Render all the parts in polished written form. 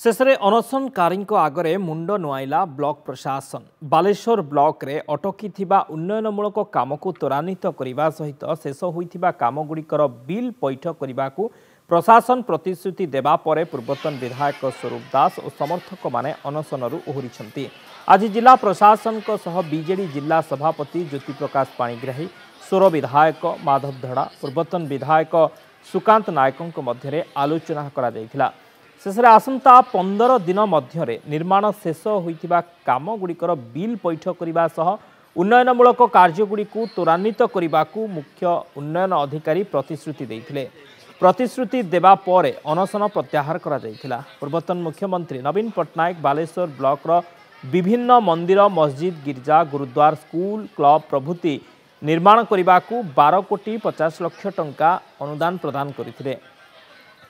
शेषे अनशनकारी आगे मुंड नुआइला ब्लॉक प्रशासन बालेश्वर ब्लॉक रे अटकी उन्नयनमूलक काम को त्वरान्वित करने सहित शेष होइथिबा कामगुड़िकर बिल पैठ करने को प्रशासन प्रतिश्रुति देवा परे पूर्वतन विधायक स्वरूप दास और समर्थक माने अनशनरू ओहरी। आज जिला प्रशासन बीजेडी जिला सभापति ज्योति प्रकाश पाणिग्राही सोर विधायक माधव धड़ा पूर्वतन विधायक सुकांत नायक मध्य आलोचना करा शेष आसंता 15 दिन मध्य निर्माण शेष होइथिबा कामगुड़िकर बिल पैठ करने सह उन्नयनमूलक कार्यगुड़ी को त्वरान्वित करने को मुख्य उन्नयन अधिकारी प्रतिश्रुति देइथिले। प्रतिश्रुति देवा परे अनशन प्रत्याहार करा जायथिला। पूर्वतन मुख्यमंत्री नवीन पट्टनायक बालेश्वर ब्लॉकर विभिन्न मंदिर मस्जिद गिरजा गुरुद्वार स्कूल क्लब प्रभृति निर्माण करने को 12 कोटी 50 लाख टंका अनुदान प्रदान करथिले।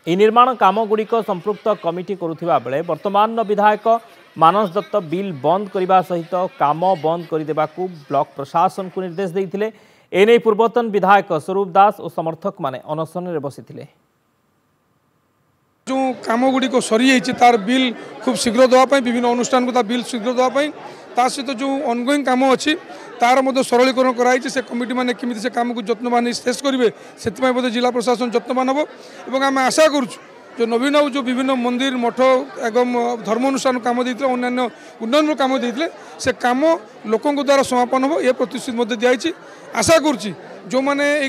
यह निर्माण कामगुड़िक संपृक्त कमिटी करुवा बेले वर्तमान विधायक मानस दत्त बिल बंद करने सहित काम बंद करदेवा ब्लॉक प्रशासन को निर्देश देते। एने पूर्वतन विधायक स्वरूप दास और समर्थक माने अनशन बसी जो कामगुड़िक सरी तार बिल खूब शीघ्र देवाई विभिन्न अनुष्ठान को बिल शीघ्र देवाई सहित जो ऑनगोइंग काम अच्छी तार सरलीकरण कराई से कमिटी मैंने केमी से काम को जत्नवान शेष करेंगे से जिला प्रशासन जत्नवान हम और आम आशा करुँ जो नवीन बाबू जो विभिन्न मंदिर मठ एवं धर्म अनुष्ठान काम देते अन्य उन्नयन काम देते से कम लोकों द्वारा समापन हो यह प्रतिश्रुति दिखाई। आशा करुँच जो मैंने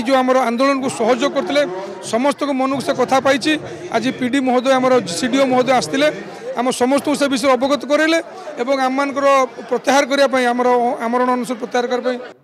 जो आम आंदोलन को सहयोग करते समस्त को मन से कथा पाई। आज पीडी महोदय आम सीडीओ महोदय आसते आम समस्त से विषय अवगत करेले आम प्रत्याहार करने आमरण अनशन प्रत्याहार करने